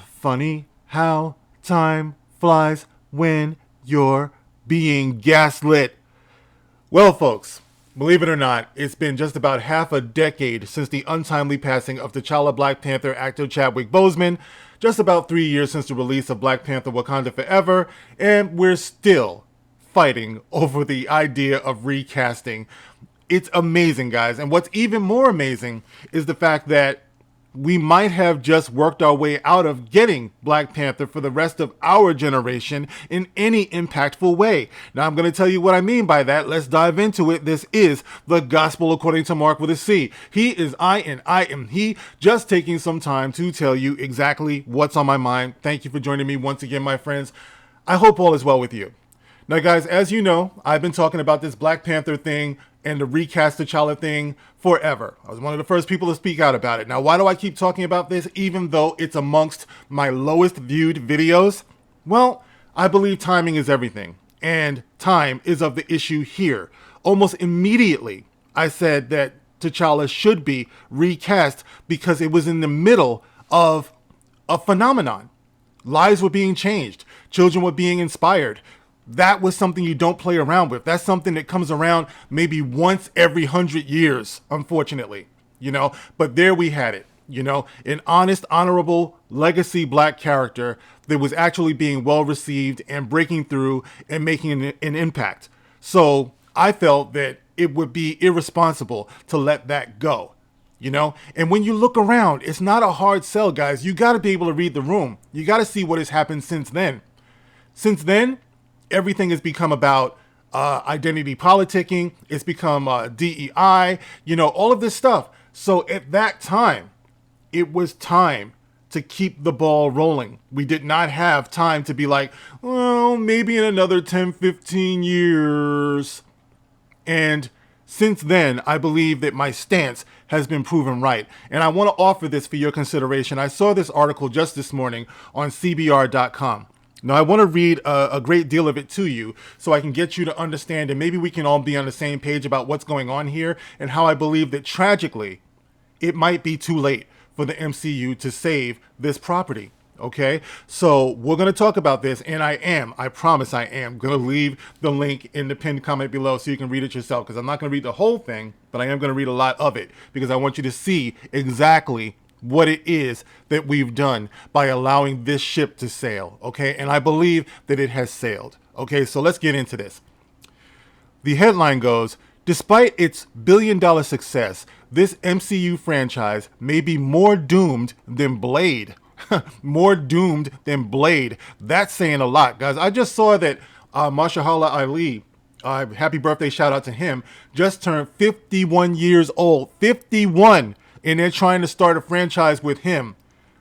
Funny how time flies when you're being gaslit. Well, folks, believe it or not, it's been just about half a decade since the untimely passing of T'Challa Black Panther actor Chadwick Boseman, just about 3 years since the release of Black Panther Wakanda Forever, and we're still fighting over the idea of recasting. It's amazing, guys, and what's even more amazing is the fact that we might have just worked our way out of getting Black Panther for the rest of our generation in any impactful way. Now, I'm going to tell you what I mean by that. Let's dive into it. This is the Gospel According to Mark with a C. He is I and I am he, just taking some time to tell you exactly what's on my mind. Thank you for joining me once again, my friends. I hope all is well with you. Now, guys, as you know, I've been talking about this Black Panther thing and the recast T'Challa thing forever. I was one of the first people to speak out about it. Now, why do I keep talking about this, even though it's amongst my lowest viewed videos? Well, I believe timing is everything, and time is of the issue here. Almost immediately, I said that T'Challa should be recast because it was in the middle of a phenomenon. Lives were being changed. Children were being inspired. That was something you don't play around with. That's something that comes around maybe once every 100 years, unfortunately, but there we had it, an honest, honorable legacy Black character that was actually being well received and breaking through and making an impact. So I felt that it would be irresponsible to let that go. And when you look around, it's not a hard sell, guys. You got to be able to read the room. You got to see what has happened since then. Since then, everything has become about identity politicking. It's become DEI, all of this stuff. So at that time, it was time to keep the ball rolling. We did not have time to be like, well, maybe in another 10, 15 years. And since then, I believe that my stance has been proven right. And I want to offer this for your consideration. I saw this article just this morning on CBR.com. Now, I want to read a great deal of it to you so I can get you to understand, and maybe we can all be on the same page about what's going on here and how I believe that tragically it might be too late for the MCU to save this property. Okay, so we're going to talk about this, and I promise I am going to leave the link in the pinned comment below so you can read it yourself, because I'm not going to read the whole thing, but I am going to read a lot of it because I want you to see exactly what it is that we've done by allowing this ship to sail, okay? And I believe that it has sailed, okay? So let's get into this. The headline goes, despite its billion-dollar success, this MCU franchise may be more doomed than Blade. More doomed than Blade. That's saying a lot, guys. I just saw that Mahershala Ali, happy birthday shout out to him, just turned 51 years old. 51! And they're trying to start a franchise with him.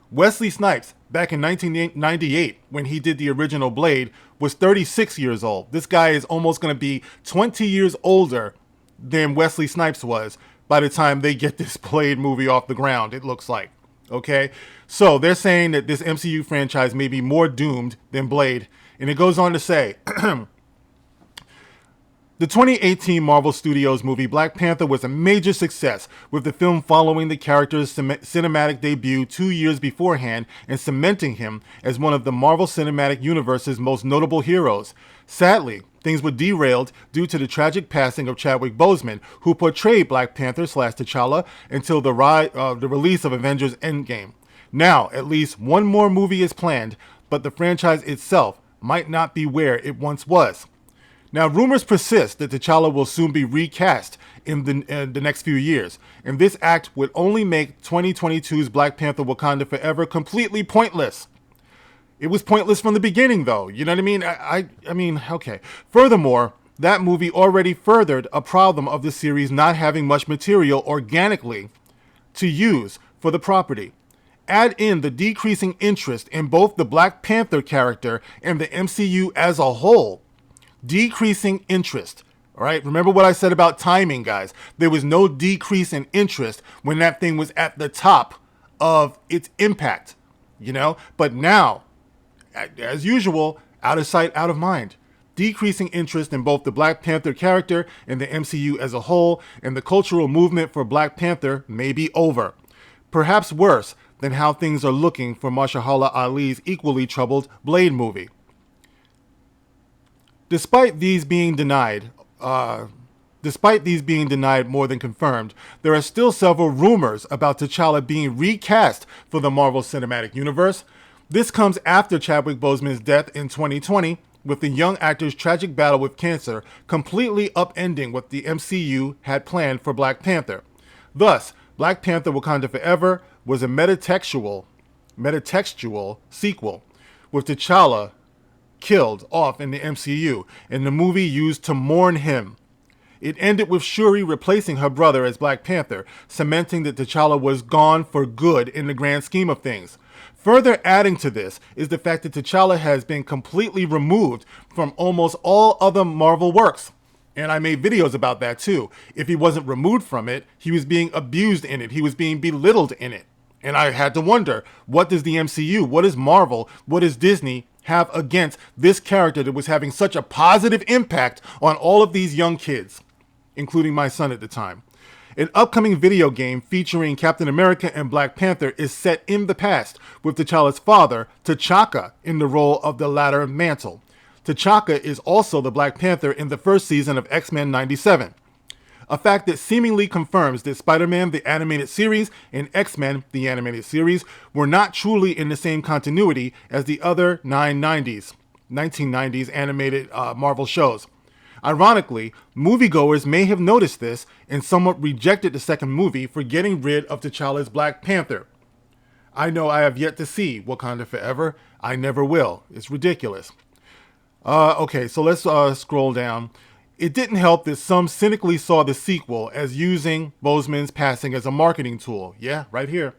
Wesley Snipes, back in 1998, when he did the original Blade, was 36 years old. This guy is almost going to be 20 years older than Wesley Snipes was by the time they get this Blade movie off the ground, it looks like. Okay? So they're saying that this MCU franchise may be more doomed than Blade. And it goes on to say, the 2018 Marvel Studios movie Black Panther was a major success, with the film following the character's cinematic debut 2 years beforehand and cementing him as one of the Marvel Cinematic Universe's most notable heroes. Sadly, things were derailed due to the tragic passing of Chadwick Boseman, who portrayed Black Panther / T'Challa until the release of Avengers Endgame. Now, at least one more movie is planned, but the franchise itself might not be where it once was. Now, rumors persist that T'Challa will soon be recast in the next few years, and this act would only make 2022's Black Panther Wakanda Forever completely pointless. It was pointless from the beginning, though. You know what I mean? I mean, okay. Furthermore, that movie already furthered a problem of the series not having much material organically to use for the property. Add in the decreasing interest in both the Black Panther character and the MCU as a whole. Decreasing interest. All right. Remember what I said about timing, guys. There was no decrease in interest when that thing was at the top of its impact, But now, as usual, out of sight, out of mind. Decreasing interest in both the Black Panther character and the MCU as a whole, and the cultural movement for Black Panther may be over. Perhaps worse, than how things are looking for Mahershala Ali's equally troubled Blade movie. Despite these being denied more than confirmed, there are still several rumors about T'Challa being recast for the Marvel Cinematic Universe. This comes after Chadwick Boseman's death in 2020, with the young actor's tragic battle with cancer completely upending what the MCU had planned for Black Panther. Thus, Black Panther Wakanda Forever was a metatextual sequel, with T'Challa killed off in the MCU, and the movie used to mourn him. It ended with Shuri replacing her brother as Black Panther, cementing that T'Challa was gone for good in the grand scheme of things. Further adding to this is the fact that T'Challa has been completely removed from almost all other Marvel works. And I made videos about that too. If he wasn't removed from it, he was being abused in it. He was being belittled in it. And I had to wonder, what does the MCU, what does Marvel, what does Disney have against this character that was having such a positive impact on all of these young kids, including my son at the time? An upcoming video game featuring Captain America and Black Panther is set in the past, with T'Challa's father, T'Chaka, in the role of the latter mantle. T'Chaka is also the Black Panther in the first season of X-Men 97. A fact that seemingly confirms that Spider-Man the Animated Series and X-Men the Animated Series were not truly in the same continuity as the other 1990s animated Marvel shows. Ironically, moviegoers may have noticed this and somewhat rejected the second movie for getting rid of T'Challa's Black Panther. I know I have yet to see Wakanda Forever. I never will. It's ridiculous. Okay, so let's scroll down. It didn't help that some cynically saw the sequel as using Boseman's passing as a marketing tool. Yeah, right here.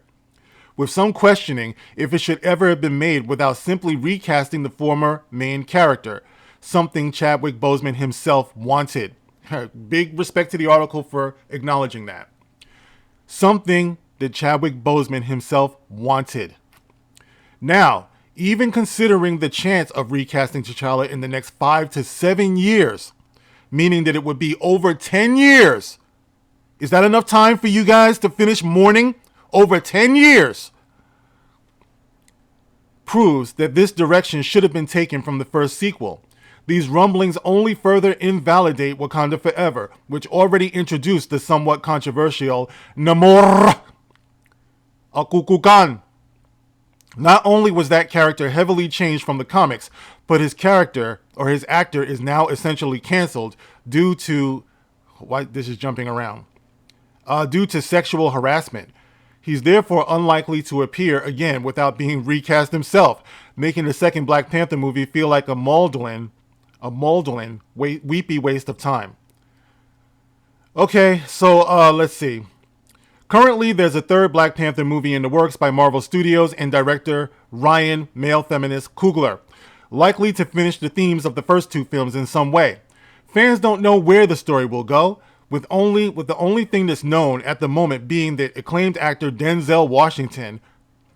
With some questioning if it should ever have been made without simply recasting the former main character, something Chadwick Boseman himself wanted. Big respect to the article for acknowledging that. Something that Chadwick Boseman himself wanted. Now, even considering the chance of recasting T'Challa in the next 5 to 7 years, meaning that it would be over 10 years, is that enough time for you guys to finish mourning? Over 10 years proves that this direction should have been taken from the first sequel. These rumblings only further invalidate Wakanda Forever, which already introduced the somewhat controversial Namor Akukukan. Not only was that character heavily changed from the comics, but his character, or his actor, is now essentially canceled due to, due to sexual harassment. He's therefore unlikely to appear again without being recast himself, making the second Black Panther movie feel like a maudlin, weepy waste of time. Okay, so let's see. Currently, there's a third Black Panther movie in the works by Marvel Studios and director Ryan Male Feminist Coogler, likely to finish the themes of the first two films in some way. Fans don't know where the story will go, with the only thing that's known at the moment being that acclaimed actor Denzel Washington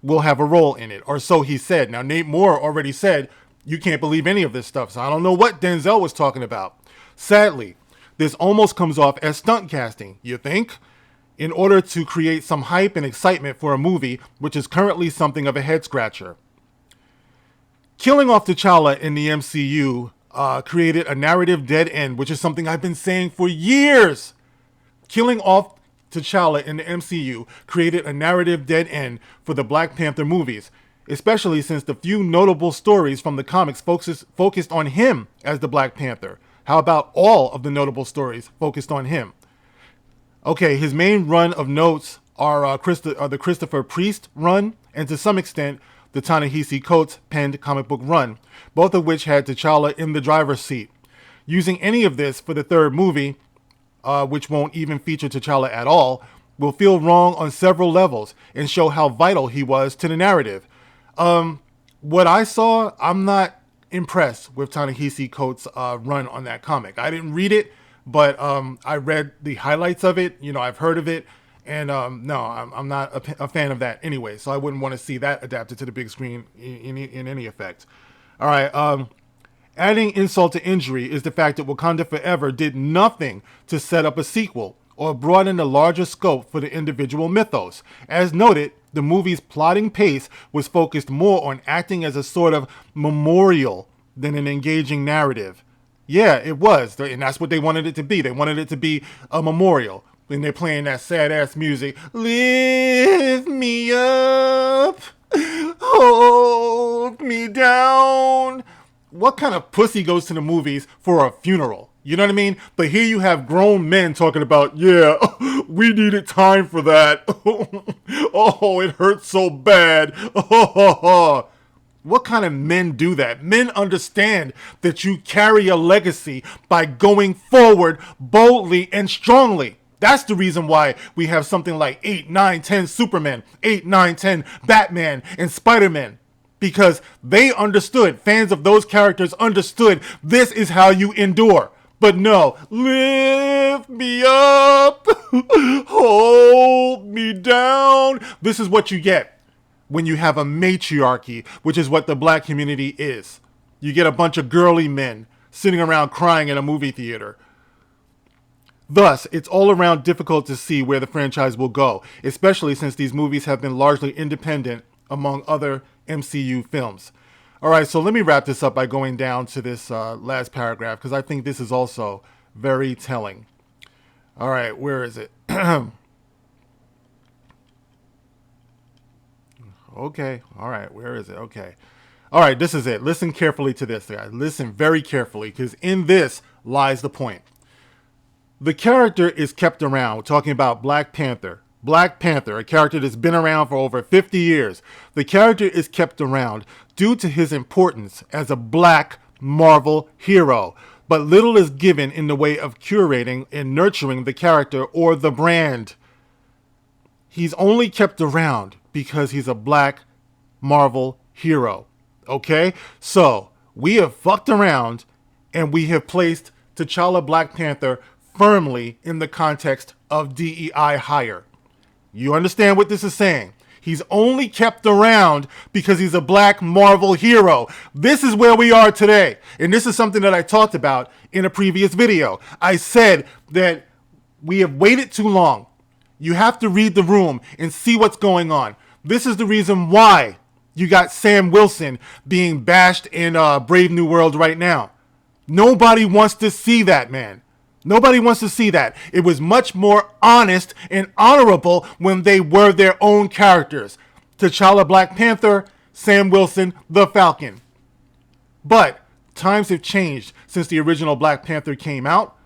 will have a role in it, or so he said. Now, Nate Moore already said you can't believe any of this stuff, so I don't know what Denzel was talking about. Sadly, this almost comes off as stunt casting, you think? In order to create some hype and excitement for a movie which is currently something of a head-scratcher. Killing off T'Challa in the MCU created a narrative dead end, which is something I've been saying for years. Killing off T'Challa in the MCU created a narrative dead end for the Black Panther movies, especially since the few notable stories from the comics focused on him as the Black Panther. How about all of the notable stories focused on him? Okay, his main run of notes are the Christopher Priest run, and to some extent, the Ta-Nehisi Coates penned comic book run, both of which had T'Challa in the driver's seat. Using any of this for the third movie, which won't even feature T'Challa at all, will feel wrong on several levels and show how vital he was to the narrative. What I saw, I'm not impressed with Ta-Nehisi Coates' run on that comic. I didn't read it, but I read the highlights of it. You know, I've heard of it. And no, I'm not a fan of that anyway. So I wouldn't want to see that adapted to the big screen in any effect. All right. Adding insult to injury is the fact that Wakanda Forever did nothing to set up a sequel or broaden the larger scope for the individual mythos. As noted, The movie's plotting pace was focused more on acting as a sort of memorial than an engaging narrative. Yeah, it was, and that's what they wanted it to be. They wanted it to be a memorial. And they're playing that sad-ass music. Lift me up, hold me down. What kind of pussy goes to the movies for a funeral? You know what I mean? But here you have grown men talking about, yeah, we needed time for that. Oh, it hurts so bad. What kind of men do that? Men understand that you carry a legacy by going forward boldly and strongly. That's the reason why we have something like 8, 9, 10 Superman, 8, 9, 10 Batman, and Spider-Man. Because they understood, fans of those characters understood, this is how you endure. But no, lift me up, hold me down. This is what you get when you have a matriarchy, which is what the black community is. You get a bunch of girly men sitting around crying in a movie theater. Thus, it's all around difficult to see where the franchise will go, especially since these movies have been largely independent among other MCU films. All right, so let me wrap this up by going down to this last paragraph, because I think this is also very telling. All right, where is it? Okay, all right, where is it? Okay. All right, this is it. Listen carefully to this, guys. Listen very carefully, because in this lies the point. The character is kept around. We're talking about Black Panther. Black Panther, a character that's been around for over 50 years. The character is kept around due to his importance as a black Marvel hero, but little is given in the way of curating and nurturing the character or the brand. He's only kept around because he's a black Marvel hero. Okay? So, we have fucked around and we have placed T'Challa Black Panther firmly in the context of DEI hire. You understand what this is saying? He's only kept around because he's a black Marvel hero. This is where we are today. And this is something that I talked about in a previous video. I said that we have waited too long. You have to read the room and see what's going on. This is the reason why you got Sam Wilson being bashed in Brave New World right now. Nobody wants to see that, man. Nobody wants to see that. It was much more honest and honorable when they were their own characters. T'Challa Black Panther, Sam Wilson the Falcon. But times have changed since the original Black Panther came out.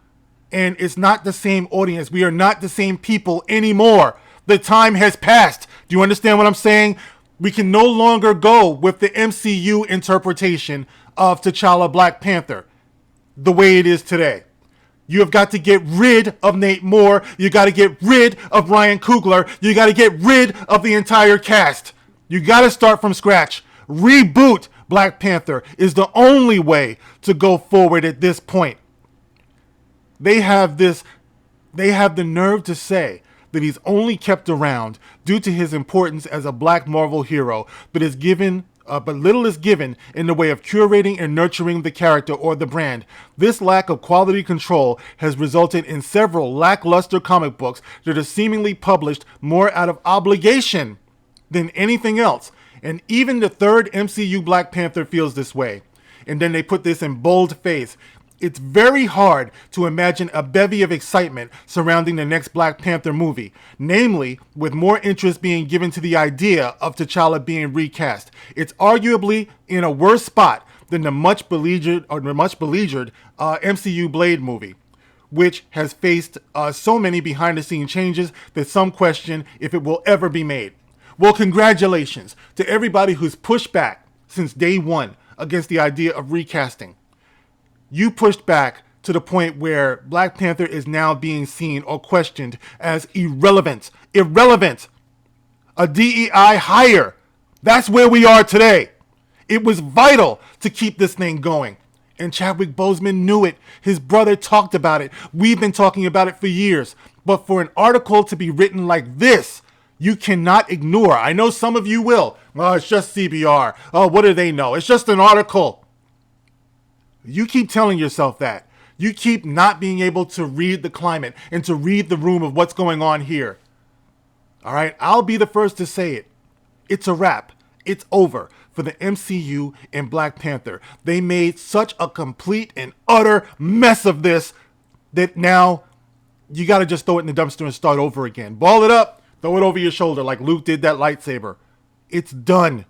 And it's not the same audience. We are not the same people anymore. The time has passed. Do you understand what I'm saying? We can no longer go with the MCU interpretation of T'Challa Black Panther the way it is today. You have got to get rid of Nate Moore. You got to get rid of Ryan Coogler. You got to get rid of the entire cast. You got to start from scratch. Reboot Black Panther is the only way to go forward at this point. They have the nerve to say that he's only kept around due to his importance as a black Marvel hero, but little is given in the way of curating and nurturing the character or the brand. This lack of quality control has resulted in several lackluster comic books that are seemingly published more out of obligation than anything else. And even the third MCU Black Panther feels this way. And then they put this in bold face. It's very hard to imagine a bevy of excitement surrounding the next Black Panther movie, namely, with more interest being given to the idea of T'Challa being recast. It's arguably in a worse spot than the much beleaguered MCU Blade movie, which has faced so many behind-the-scenes changes that some question if it will ever be made. Well, congratulations to everybody who's pushed back since day one against the idea of recasting. You pushed back to the point where Black Panther is now being seen or questioned as irrelevant. Irrelevant. A DEI hire. That's where we are today. It was vital to keep this thing going. And Chadwick Boseman knew it. His brother talked about it. We've been talking about it for years. But for an article to be written like this, you cannot ignore. I know some of you will. Oh, it's just CBR. Oh, what do they know? It's just an article. You keep telling yourself that. You keep not being able to read the climate and to read the room of what's going on here. All right? I'll be the first to say it. It's a wrap. It's over for the MCU and Black Panther. They made such a complete and utter mess of this that now you got to just throw it in the dumpster and start over again. Ball it up, throw it over your shoulder like Luke did that lightsaber. It's done.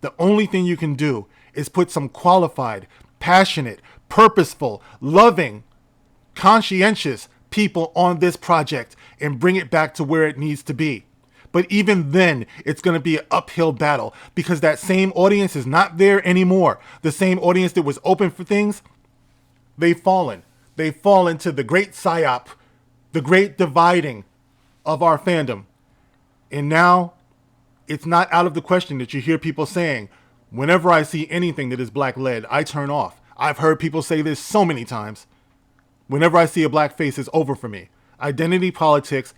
The only thing you can do is put some qualified, passionate, purposeful, loving, conscientious people on this project and bring it back to where it needs to be. But even then, it's going to be an uphill battle because that same audience is not there anymore. The same audience that was open for things, they've fallen. They've fallen to the great psyop, the great dividing of our fandom. And now, it's not out of the question that you hear people saying, whenever I see anything that is black-led, I turn off. I've heard people say this so many times. Whenever I see a black face, it's over for me. Identity politics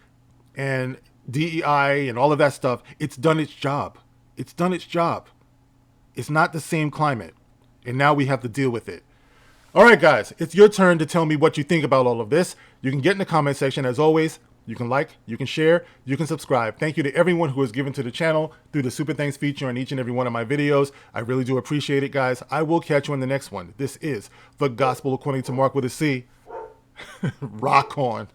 and DEI and all of that stuff, it's done its job. It's done its job. It's not the same climate. And now we have to deal with it. All right, guys, it's your turn to tell me what you think about all of this. You can get in the comment section as always. You can like, you can share, you can subscribe. Thank you to everyone who has given to the channel through the Super Thanks feature on each and every one of my videos. I really do appreciate it, guys. I will catch you in the next one. This is The Gospel According to Mark with a C. Rock on.